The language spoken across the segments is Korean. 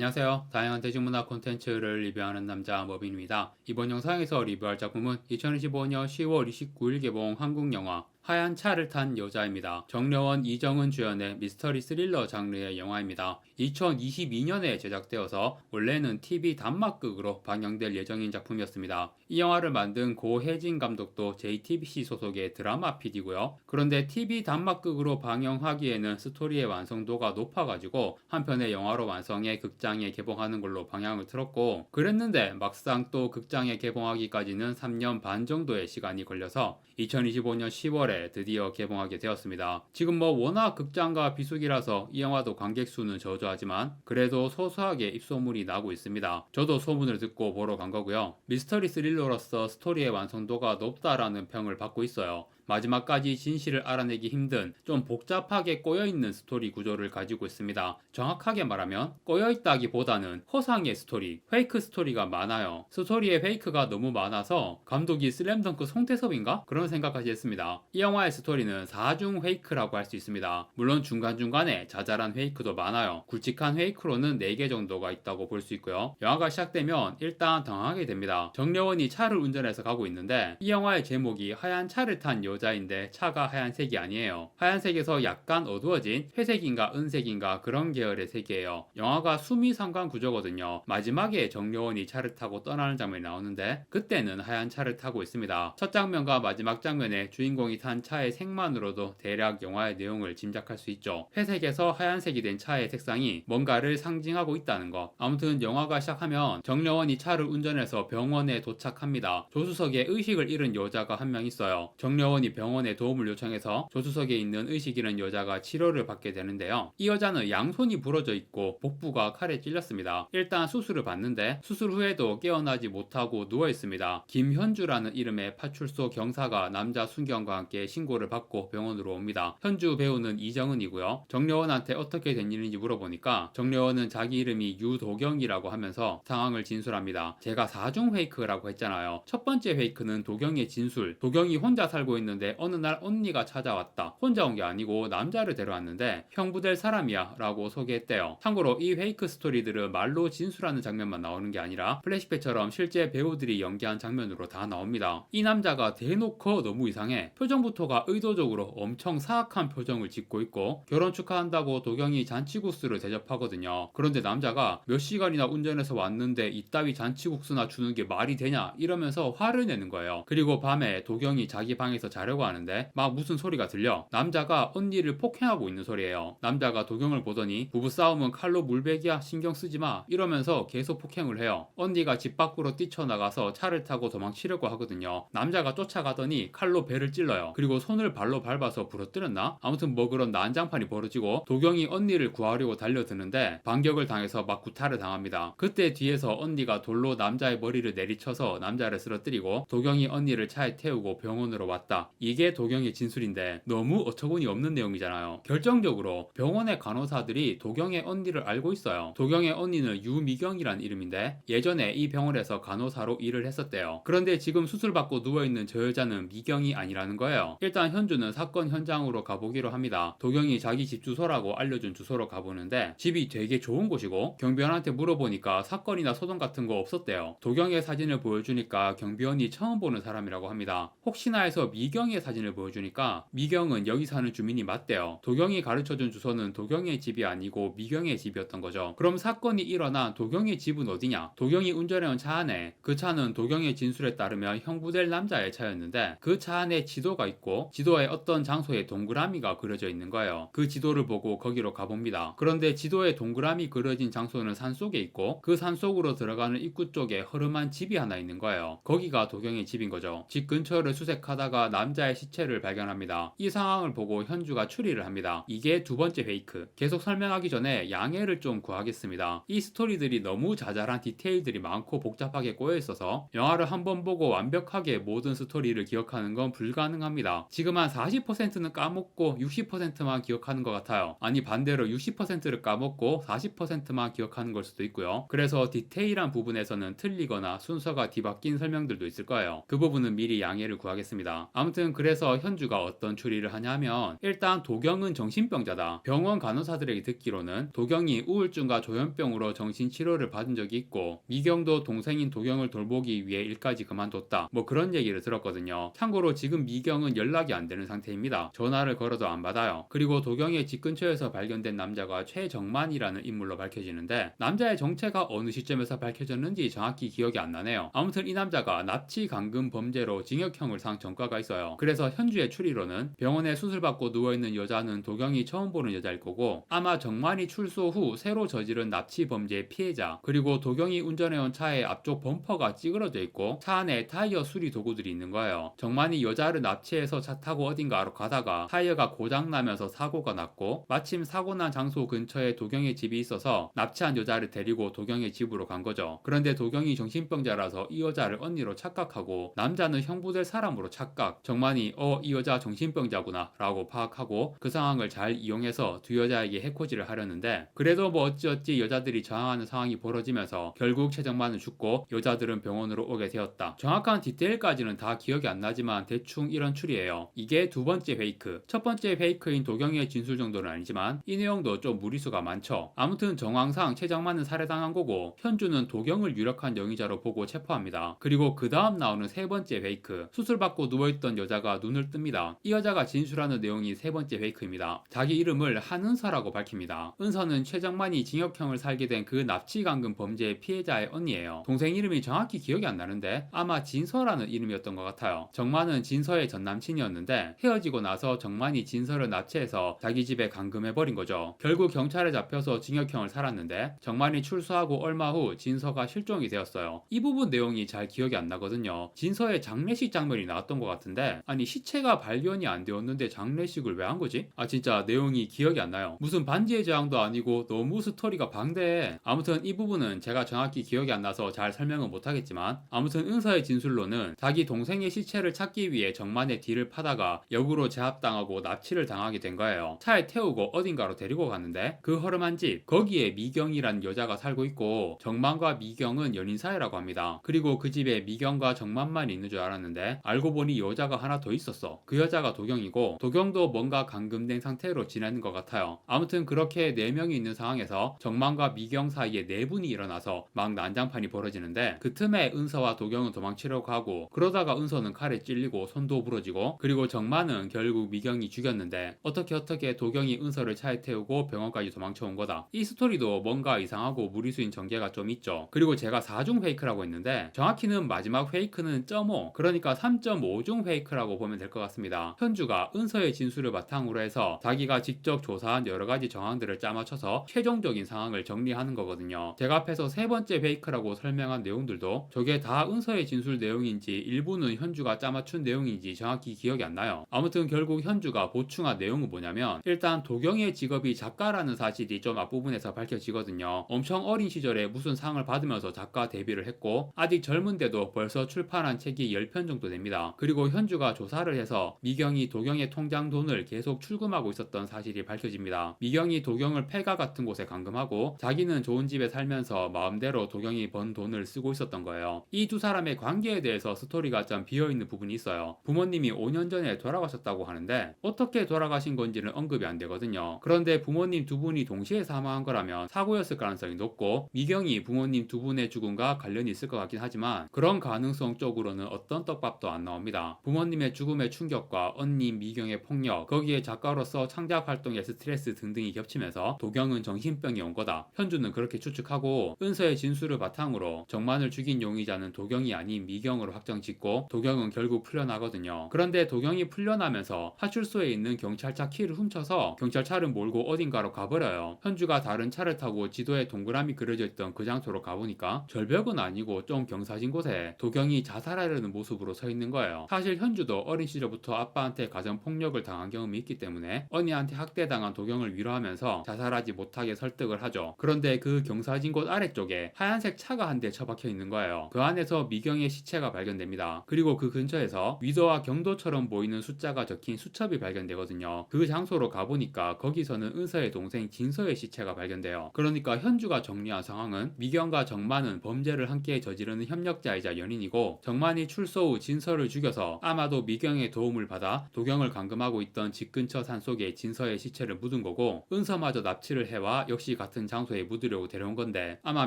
안녕하세요. 다양한 대중문화 콘텐츠를 리뷰하는 남자 머빈입니다. 이번 영상에서 리뷰할 작품은 2025년 10월 29일 개봉 한국 영화 하얀 차를 탄 여자입니다. 정려원, 이정은 주연의 미스터리 스릴러 장르의 영화입니다. 2022년에 제작되어서 원래는 TV 단막극으로 방영될 예정인 작품이었습니다. 이 영화를 만든 고혜진 감독도 JTBC 소속의 드라마 PD고요. 그런데 TV 단막극으로 방영하기에는 스토리의 완성도가 높아가지고 한 편의 영화로 완성해 극장에 개봉하는 걸로 방향을 틀었고, 그랬는데 막상 또 극장에 개봉하기까지는 3년 반 정도의 시간이 걸려서 2025년 10월에 드디어 개봉하게 되었습니다. 지금 워낙 극장과 비수기라서 이 영화도 관객 수는 저조하지만 그래도 소소하게 입소문이 나고 있습니다. 저도 소문을 듣고 보러 간 거고요. 미스터리 스릴러로서 스토리의 완성도가 높다라는 평을 받고 있어요. 마지막까지 진실을 알아내기 힘든 좀 복잡하게 꼬여있는 스토리 구조를 가지고 있습니다. 정확하게 말하면 꼬여있다기보다는 허상의 스토리, 페이크 스토리가 많아요. 스토리에 페이크가 너무 많아서 감독이 슬램덩크 송태섭인가? 그런 생각까지 했습니다. 이 영화의 스토리는 4중 페이크라고 할 수 있습니다. 물론 중간중간에 자잘한 페이크도 많아요. 굵직한 페이크로는 4개 정도가 있다고 볼 수 있고요. 영화가 시작되면 일단 당황하게 됩니다. 정려원이 차를 운전해서 가고 있는데 이 영화의 제목이 하얀 차를 탄 여자인데 차가 하얀색이 아니에요. 하얀색에서 약간 어두워진 회색인가 은색인가 그런 계열의 색이에요. 영화가 수미상관 구조거든요. 마지막에 정려원이 차를 타고 떠나는 장면이 나오는데 그때는 하얀 차를 타고 있습니다. 첫 장면과 마지막 장면에 주인공이 탄 차의 색만으로도 대략 영화의 내용을 짐작할 수 있죠. 회색에서 하얀색이 된 차의 색상이 뭔가를 상징하고 있다는 것. 아무튼 영화가 시작하면 정려원이 차를 운전해서 병원에 도착합니다. 조수석에 의식을 잃은 여자가 한 명 있어요. 정려원이 병원에 도움을 요청해서 조수석에 있는 의식 잃은 여자가 치료를 받게 되는데요. 이 여자는 양손이 부러져 있고 복부가 칼에 찔렸습니다. 일단 수술을 받는데 수술 후에도 깨어나지 못하고 누워 있습니다. 김현주라는 이름의 파출소 경사가 남자 순경과 함께 신고를 받고 병원으로 옵니다. 현주 배우는 이정은이고요. 정려원한테 어떻게 된 일인지 물어보니까 정려원은 자기 이름이 유도경이라고 하면서 상황을 진술합니다. 제가 4중 페이크라고 했잖아요. 첫 번째 페이크는 도경의 진술. 도경이 혼자 살고 있는데 어느 날 언니가 찾아왔다. 혼자 온 게 아니고 남자를 데려왔는데 형부 될 사람이야 라고 소개했대요. 참고로 이 페이크 스토리들은 말로 진술하는 장면만 나오는 게 아니라 플래시백처럼 실제 배우들이 연기한 장면으로 다 나옵니다. 이 남자가 대놓고 너무 이상해. 표정부터가 의도적으로 엄청 사악한 표정을 짓고 있고 결혼 축하한다고 도경이 잔치국수를 대접하거든요. 그런데 남자가 몇 시간이나 운전해서 왔는데 이따위 잔치국수나 주는 게 말이 되냐 이러면서 화를 내는 거예요. 그리고 밤에 도경이 자기 방에서 자려고 하는데 막 무슨 소리가 들려. 남자가 언니를 폭행하고 있는 소리예요. 남자가 도경을 보더니 부부싸움은 칼로 물베기야 신경 쓰지 마 이러면서 계속 폭행을 해요. 언니가 집 밖으로 뛰쳐나가서 차를 타고 도망치려고 하거든요. 남자가 쫓아가더니 칼로 배를 찔러요. 그리고 손을 발로 밟아서 부러뜨렸나? 아무튼 그런 난장판이 벌어지고 도경이 언니를 구하려고 달려드는데 반격을 당해서 막 구타를 당합니다. 그때 뒤에서 언니가 돌로 남자의 머리를 내리쳐서 남자를 쓰러뜨리고 도경이 언니를 차에 태우고 병원으로 왔다. 이게 도경의 진술인데 너무 어처구니 없는 내용이잖아요. 결정적으로 병원의 간호사들이 도경의 언니를 알고 있어요. 도경의 언니는 유미경이란 이름인데 예전에 이 병원에서 간호사로 일을 했었대요. 그런데 지금 수술받고 누워있는 저 여자는 미경이 아니라는 거예요. 일단 현주는 사건 현장으로 가보기로 합니다. 도경이 자기 집 주소라고 알려준 주소로 가보는데 집이 되게 좋은 곳이고 경비원한테 물어보니까 사건이나 소동 같은 거 없었대요. 도경의 사진을 보여주니까 경비원이 처음 보는 사람이라고 합니다. 혹시나 해서 미경의 사진을 보여주니까 미경은 여기 사는 주민이 맞대요. 도경이 가르쳐준 주소는 도경의 집이 아니고 미경의 집이었던 거죠. 그럼 사건이 일어난 도경의 집은 어디냐? 도경이 운전해온 차 안에, 그 차는 도경의 진술에 따르면 형부될 남자의 차였는데 그 차 안에 지도가 있고 지도에 어떤 장소에 동그라미가 그려져 있는 거예요. 그 지도를 보고 거기로 가봅니다. 그런데 지도에 동그라미 그려진 장소는 산속에 있고 그 산속으로 들어가는 입구 쪽에 허름한 집이 하나 있는 거예요. 거기가 도경의 집인 거죠. 집 근처를 수색하다가 남자의 시체를 발견합니다. 이 상황을 보고 현주가 추리를 합니다. 이게 두 번째 페이크. 계속 설명하기 전에 양해를 좀 구하겠습니다. 이 스토리들이 너무 자잘한 디테일들이 많고 복잡하게 꼬여 있어서 영화를 한 번 보고 완벽하게 모든 스토리를 기억하는 건 불가능합니다. 지금 한 40%는 까먹고 60%만 기억하는 것 같아요. 아니 반대로 60%를 까먹고 40%만 기억하는 걸 수도 있고요. 그래서 디테일한 부분에서는 틀리거나 순서가 뒤바뀐 설명들도 있을 거예요. 그 부분은 미리 양해를 구하겠습니다. 아무튼 아무튼 그래서 현주가 어떤 추리를 하냐면 일단 도경은 정신병자다. 병원 간호사들에게 듣기로는 도경이 우울증과 조현병으로 정신치료를 받은 적이 있고 미경도 동생인 도경을 돌보기 위해 일까지 그만뒀다. 뭐 그런 얘기를 들었거든요. 참고로 지금 미경은 연락이 안 되는 상태입니다. 전화를 걸어도 안 받아요. 그리고 도경의 집 근처에서 발견된 남자가 최정만이라는 인물로 밝혀지는데 남자의 정체가 어느 시점에서 밝혀졌는지 정확히 기억이 안 나네요. 아무튼 이 남자가 납치 감금 범죄로 징역형을 상 전과가 있어요. 그래서 현주의 추리로는 병원에 수술받고 누워있는 여자는 도경이 처음 보는 여자일 거고 아마 정만이 출소 후 새로 저지른 납치 범죄의 피해자, 그리고 도경이 운전해온 차의 앞쪽 범퍼가 찌그러져 있고 차 안에 타이어 수리 도구들이 있는 거예요. 정만이 여자를 납치해서 차 타고 어딘가로 가다가 타이어가 고장나면서 사고가 났고 마침 사고 난 장소 근처에 도경의 집이 있어서 납치한 여자를 데리고 도경의 집으로 간 거죠. 그런데 도경이 정신병자라서 이 여자를 언니로 착각하고 남자는 형부될 사람으로 착각, 정만이 이 여자 정신병자구나 라고 파악하고 그 상황을 잘 이용해서 두 여자에게 해코지를 하려는데 그래도 뭐 어찌어찌 여자들이 저항하는 상황이 벌어지면서 결국 최정만은 죽고 여자들은 병원으로 오게 되었다. 정확한 디테일까지는 다 기억이 안 나지만 대충 이런 추리예요. 이게 두 번째 페이크. 첫 번째 페이크인 도경의 진술 정도는 아니지만 이 내용도 좀 무리수가 많죠. 아무튼 정황상 최정만은 살해당한 거고 현주는 도경을 유력한 용의자로 보고 체포합니다. 그리고 그 다음 나오는 세 번째 페이크. 수술받고 누워있던 여자가 눈을 뜹니다. 이 여자가 진술하는 내용이 세 번째 페이크입니다. 자기 이름을 한은서라고 밝힙니다. 은서는 최정만이 징역형을 살게 된 그 납치 감금 범죄의 피해자의 언니예요. 동생 이름이 정확히 기억이 안 나는데 아마 진서라는 이름이었던 것 같아요. 정만은 진서의 전남친이었는데 헤어지고 나서 정만이 진서를 납치해서 자기 집에 감금해버린 거죠. 결국 경찰에 잡혀서 징역형을 살았는데 정만이 출소하고 얼마 후 진서가 실종이 되었어요. 이 부분 내용이 잘 기억이 안 나거든요. 진서의 장례식 장면이 나왔던 것 같은데 아니 시체가 발견이 안 되었는데 장례식을 왜 한 거지? 진짜 내용이 기억이 안 나요. 무슨 반지의 제왕도 아니고 너무 스토리가 방대해. 아무튼 이 부분은 제가 정확히 기억이 안 나서 잘 설명은 못하겠지만 아무튼 은서의 진술로는 자기 동생의 시체를 찾기 위해 정만의 뒤를 파다가 역으로 제압당하고 납치를 당하게 된 거예요. 차에 태우고 어딘가로 데리고 갔는데 그 허름한 집, 거기에 미경이라는 여자가 살고 있고 정만과 미경은 연인 사이라고 합니다. 그리고 그 집에 미경과 정만만 있는 줄 알았는데 알고 보니 여자가 하나 더 있었어. 그 여자가 도경이고 도경도 뭔가 감금된 상태로 지내는 것 같아요. 아무튼 그렇게 4명이 있는 상황에서 정만과 미경 사이에 내분이 일어나서 막 난장판이 벌어지는데 그 틈에 은서와 도경은 도망치려고 하고 그러다가 은서는 칼에 찔리고 손도 부러지고 그리고 정만은 결국 미경이 죽였는데 어떻게 도경이 은서를 차에 태우고 병원까지 도망쳐온 거다. 이 스토리도 뭔가 이상하고 무리수인 전개가 좀 있죠. 그리고 제가 4중 페이크라고 했는데 정확히는 마지막 페이크는 0.5 그러니까 3.5중 페이크라고 보면 될 것 같습니다. 현주가 은서의 진술을 바탕으로 해서 자기가 직접 조사한 여러가지 정황들을 짜맞춰서 최종적인 상황을 정리하는 거거든요. 제가 앞에서 세 번째 페이크라고 설명한 내용들도 저게 다 은서의 진술 내용인지 일부는 현주가 짜맞춘 내용인지 정확히 기억이 안 나요. 아무튼 결국 현주가 보충한 내용은 뭐냐면 일단 도경의 직업이 작가라는 사실이 좀 앞부분에서 밝혀지거든요. 엄청 어린 시절에 무슨 상을 받으면서 작가 데뷔를 했고 아직 젊은데도 벌써 출판한 책이 10편 정도 됩니다. 그리고 현주가 조사를 해서 미경이 도경의 통장 돈을 계속 출금하고 있었던 사실이 밝혀집니다. 미경이 도경을 폐가 같은 곳에 감금하고 자기는 좋은 집에 살면서 마음대로 도경이 번 돈을 쓰고 있었던 거예요. 이 두 사람의 관계에 대해서 스토리가 좀 비어있는 부분이 있어요. 부모님이 5년 전에 돌아가셨다고 하는데 어떻게 돌아가신 건지는 언급이 안 되거든요. 그런데 부모님 두 분이 동시에 사망한 거라면 사고였을 가능성이 높고 미경이 부모님 두 분의 죽음과 관련이 있을 것 같긴 하지만 그런 가능성 쪽으로는 어떤 떡밥도 안 나옵니다. 부모님의 죽음의 충격과 언니 미경의 폭력, 거기에 작가로서 창작 활동의 스트레스 등등이 겹치면서 도경은 정신병이 온 거다. 현주는 그렇게 추측하고 은서의 진술을 바탕으로 정만을 죽인 용의자는 도경이 아닌 미경으로 확정짓고 도경은 결국 풀려나거든요. 그런데 도경이 풀려나면서 파출소에 있는 경찰차 키를 훔쳐서 경찰차를 몰고 어딘가로 가버려요. 현주가 다른 차를 타고 지도에 동그라미 그려져 있던 그 장소로 가보니까 절벽은 아니고 좀 경사진 곳에 도경이 자살하려는 모습으로 서 있는 거예요. 사실 현주도 어린 시절부터 아빠한테 가정폭력을 당한 경험이 있기 때문에 언니한테 학대당한 도경을 위로하면서 자살하지 못하게 설득을 하죠. 그런데 그 경사진 곳 아래쪽에 하얀색 차가 한 대 처박혀 있는 거예요. 그 안에서 미경의 시체가 발견됩니다. 그리고 그 근처에서 위도와 경도처럼 보이는 숫자가 적힌 수첩이 발견되거든요. 그 장소로 가보니까 거기서는 은서의 동생 진서의 시체가 발견돼요. 그러니까 현주가 정리한 상황은 미경과 정만은 범죄를 함께 저지르는 협력자이자 연인이고 정만이 출소 후 진서를 죽여서 아마도 아마도 미경의 도움을 받아 도경을 감금하고 있던 집 근처 산속에 진서의 시체를 묻은 거고, 은서마저 납치를 해와 역시 같은 장소에 묻으려고 데려온 건데, 아마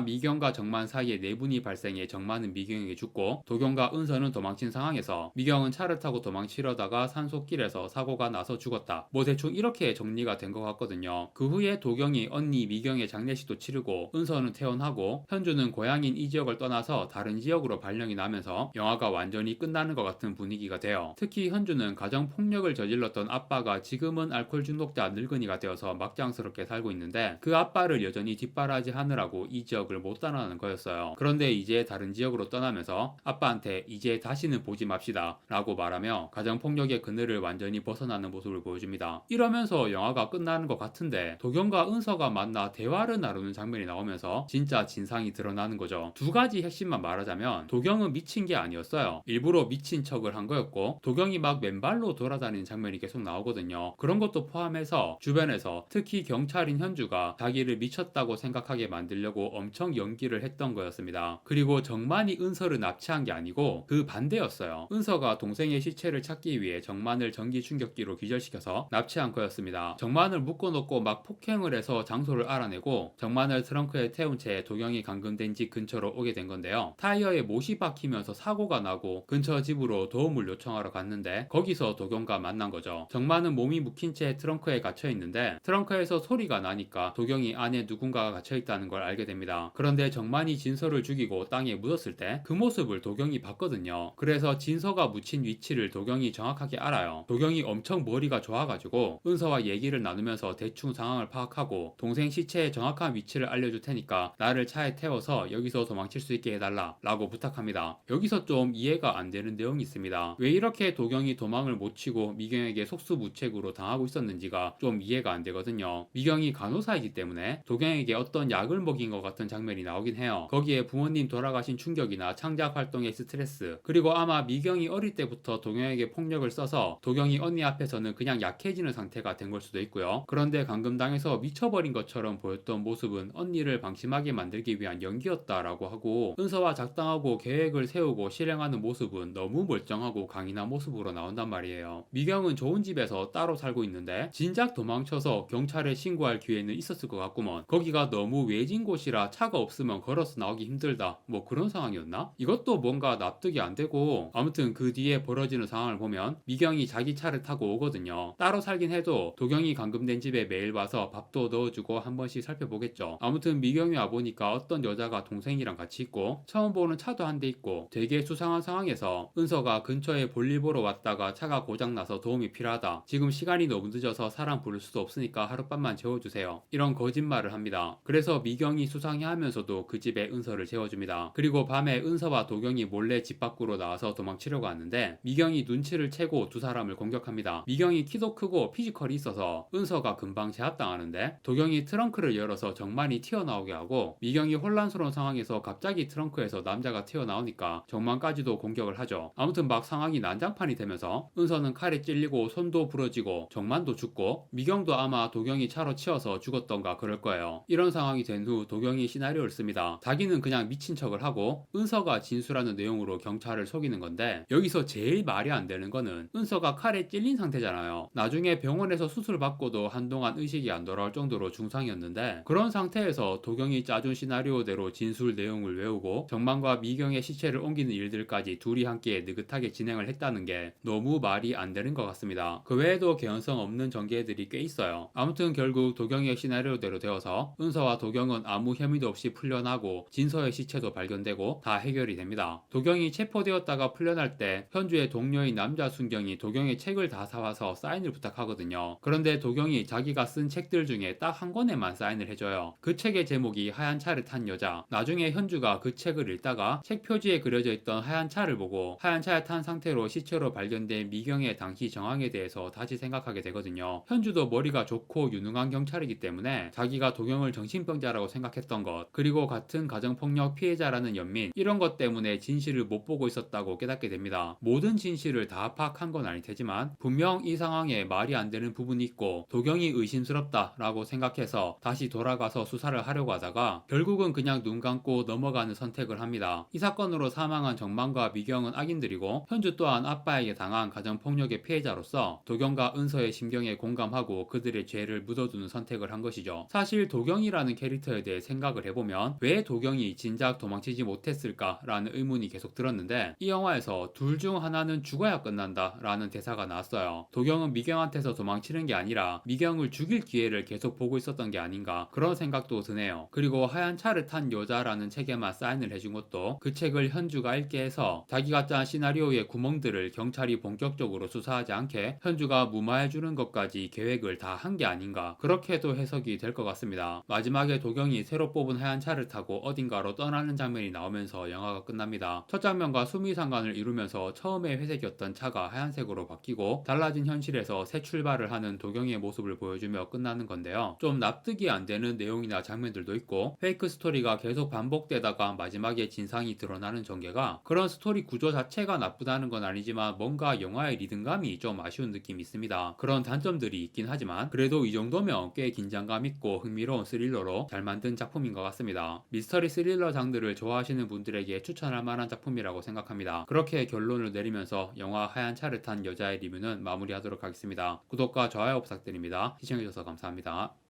미경과 정만 사이에 내분이 발생해 정만은 미경에게 죽고 도경과 은서는 도망친 상황에서 미경은 차를 타고 도망치려다가 산속길에서 사고가 나서 죽었다. 뭐 대충 이렇게 정리가 된 것 같거든요. 그 후에 도경이 언니 미경의 장례식도 치르고 은서는 퇴원하고 현주는 고향인 이 지역을 떠나서 다른 지역으로 발령이 나면서 영화가 완전히 끝나는 것 같은 분위기가 돼요. 특히 현주는 가정폭력을 저질렀던 아빠가 지금은 알코올 중독자 늙은이가 되어서 막장스럽게 살고 있는데, 그 아빠를 여전히 뒷바라지 하느라고 이 지역을 못 떠나는 거였어요. 그런데 이제 다른 지역으로 떠나면서 아빠한테 이제 다시는 보지 맙시다 라고 말하며 가정폭력의 그늘을 완전히 벗어나는 모습을 보여줍니다. 이러면서 영화가 끝나는 것 같은데, 도경과 은서가 만나 대화를 나누는 장면이 나오면서 진짜 진상이 드러나는 거죠. 두 가지 핵심만 말하자면, 도경은 미친 게 아니었어요. 일부러 미친 척을 한 거였고, 도경이 막 맨발로 돌아다니는 장면이 계속 나오거든요. 그런 것도 포함해서 주변에서 특히 경찰인 현주가 자기를 미쳤다고 생각하게 만들려고 엄청 연기를 했던 거였습니다. 그리고 정만이 은서를 납치한 게 아니고 그 반대였어요. 은서가 동생의 시체를 찾기 위해 정만을 전기 충격기로 기절시켜서 납치한 거였습니다. 정만을 묶어놓고 막 폭행을 해서 장소를 알아내고 정만을 트렁크에 태운 채 도경이 감금된 집 근처로 오게 된 건데요. 타이어에 못이 박히면서 사고가 나고 근처 집으로 도움을 요청하러 갔는데 거기서 도경과 만난 거죠. 정만은 몸이 묵힌 채 트렁크에 갇혀 있는데 트렁크에서 소리가 나니까 도경이 안에 누군가가 갇혀 있다는 걸 알게 됩니다. 그런데 정만이 진서를 죽이고 땅에 묻었을 때 그 모습을 도경이 봤거든요. 그래서 진서가 묻힌 위치를 도경이 정확하게 알아요. 도경이 엄청 머리가 좋아가지고 은서와 얘기를 나누면서 대충 상황을 파악하고, 동생 시체의 정확한 위치를 알려줄 테니까 나를 차에 태워서 여기서 도망칠 수 있게 해달라 라고 부탁합니다. 여기서 좀 이해가 안 되는 내용이 있습니다. 왜 이렇게 도경이 도망을 못 치고 미경에게 속수무책으로 당하고 있었는지가 좀 이해가 안 되거든요. 미경이 간호사이기 때문에 도경에게 어떤 약을 먹인 것 같은 장면이 나오긴 해요. 거기에 부모님 돌아가신 충격이나 창작 활동의 스트레스, 그리고 아마 미경이 어릴 때부터 도경에게 폭력을 써서 도경이 언니 앞에서는 그냥 약해지는 상태가 된 걸 수도 있고요. 그런데 감금당해서 미쳐버린 것처럼 보였던 모습은 언니를 방심하게 만들기 위한 연기였다라고 하고, 은서와 작당하고 계획을 세우고 실행하는 모습은 너무 멀쩡하고 강인한 모습으로 나온단 말이에요. 미경은 좋은 집에서 따로 살고 있는데 진작 도망쳐서 경찰에 신고할 기회는 있었을 것 같구먼. 거기가 너무 외진 곳이라 차가 없으면 걸어서 나오기 힘들다, 뭐 그런 상황이었나? 이것도 뭔가 납득이 안 되고, 아무튼 그 뒤에 벌어지는 상황을 보면 미경이 자기 차를 타고 오거든요. 따로 살긴 해도 도경이 감금된 집에 매일 와서 밥도 넣어주고 한 번씩 살펴보겠죠. 아무튼 미경이 와보니까 어떤 여자가 동생이랑 같이 있고 처음 보는 차도 한 대 있고 되게 수상한 상황에서 은서가 근처에 볼일 보러 왔다가 차가 고장나서 도움이 필요하다, 지금 시간이 너무 늦어서 사람 부를 수도 없으니까 하룻밤만 재워주세요, 이런 거짓말을 합니다. 그래서 미경이 수상해하면서도 그 집에 은서를 재워줍니다. 그리고 밤에 은서와 도경이 몰래 집 밖으로 나와서 도망치려고 하는데 미경이 눈치를 채고 두 사람을 공격합니다. 미경이 키도 크고 피지컬이 있어서 은서가 금방 제압당하는데, 도경이 트렁크를 열어서 정만이 튀어나오게 하고, 미경이 혼란스러운 상황에서 갑자기 트렁크에서 남자가 튀어나오니까 정만까지도 공격을 하죠. 아무튼 막 상황이 난장판이 되면서 은서는 칼에 찔리고 손도 부러지고 정만도 죽고, 미경도 아마 도경이 차로 치여서 죽었던가 그럴 거예요. 이런 상황이 된 후 도경이 시나리오를 씁니다. 자기는 그냥 미친 척을 하고 은서가 진술하는 내용으로 경찰을 속이는 건데, 여기서 제일 말이 안 되는 거는 은서가 칼에 찔린 상태잖아요. 나중에 병원에서 수술받고도 한동안 의식이 안 돌아올 정도로 중상이었는데, 그런 상태에서 도경이 짜준 시나리오대로 진술 내용을 외우고 정만과 미경의 시체를 옮기는 일들까지 둘이 함께 느긋하게 진행을 했다는 게 너무 말이 안 되는 것 같습니다. 그 외에도 개연성 없는 전개들이 꽤 있어요. 아무튼 결국 도경의 시나리오대로 되어서 은서와 도경은 아무 혐의도 없이 풀려나고 진서의 시체도 발견되고 다 해결이 됩니다. 도경이 체포되었다가 풀려날 때 현주의 동료인 남자 순경이 도경의 책을 다 사와서 사인을 부탁하거든요. 그런데 도경이 자기가 쓴 책들 중에 딱 한 권에만 사인을 해줘요. 그 책의 제목이 하얀 차를 탄 여자. 나중에 현주가 그 책을 읽다가 책 표지에 그려져 있던 하얀 차를 보고 하얀 차에 탄 상태로 시체로 발견된 미경의 당시 정황에 대해서 다시 생각하게 되거든요. 현주도 머리가 좋고 유능한 경찰이기 때문에 자기가 도경을 정신병자라고 생각했던 것, 그리고 같은 가정폭력 피해자라는 연민, 이런 것 때문에 진실을 못 보고 있었다고 깨닫게 됩니다. 모든 진실을 다 파악한 건 아닐 테지만 분명 이 상황에 말이 안 되는 부분이 있고 도경이 의심스럽다라고 생각해서 다시 돌아가서 수사를 하려고 하다가 결국은 그냥 눈 감고 넘어가는 선택을 합니다. 이 사건으로 사망한 정만과 미경은 악인들이고 현주 또한 또한 아빠에게 당한 가정폭력의 피해자로서 도경과 은서의 심경에 공감하고 그들의 죄를 묻어두는 선택을 한 것이죠. 사실 도경이라는 캐릭터에 대해 생각을 해보면 왜 도경이 진작 도망치지 못했을까라는 의문이 계속 들었는데, 이 영화에서 둘 중 하나는 죽어야 끝난다 라는 대사가 나왔어요. 도경은 미경한테서 도망치는 게 아니라 미경을 죽일 기회를 계속 보고 있었던 게 아닌가, 그런 생각도 드네요. 그리고 하얀 차를 탄 여자라는 책에만 사인을 해준 것도 그 책을 현주가 읽게 해서 자기가 짠 시나리오의 구멍들을 경찰이 본격적으로 수사하지 않게 현주가 무마해주는 것까지 계획을 다 한 게 아닌가, 그렇게도 해석이 될 것 같습니다. 마지막에 도경이 새로 뽑은 하얀 차를 타고 어딘가로 떠나는 장면이 나오면서 영화가 끝납니다. 첫 장면과 수미상관을 이루면서 처음에 회색이었던 차가 하얀색으로 바뀌고 달라진 현실에서 새 출발을 하는 도경이의 모습을 보여주며 끝나는 건데요. 좀 납득이 안 되는 내용이나 장면들도 있고 페이크 스토리가 계속 반복되다가 마지막에 진상이 드러나는 전개가, 그런 스토리 구조 자체가 나쁘다는 건 아니지만 뭔가 영화의 리듬감이 좀 아쉬운 느낌이 있습니다. 그런 단점들이 있긴 하지만 그래도 이 정도면 꽤 긴장감 있고 흥미로운 스릴러로 잘 만든 작품인 것 같습니다. 미스터리 스릴러 장르를 좋아하시는 분들에게 추천할 만한 작품이라고 생각합니다. 그렇게 결론을 내리면서 영화 하얀 차를 탄 여자의 리뷰는 마무리하도록 하겠습니다. 구독과 좋아요 부탁드립니다. 시청해주셔서 감사합니다.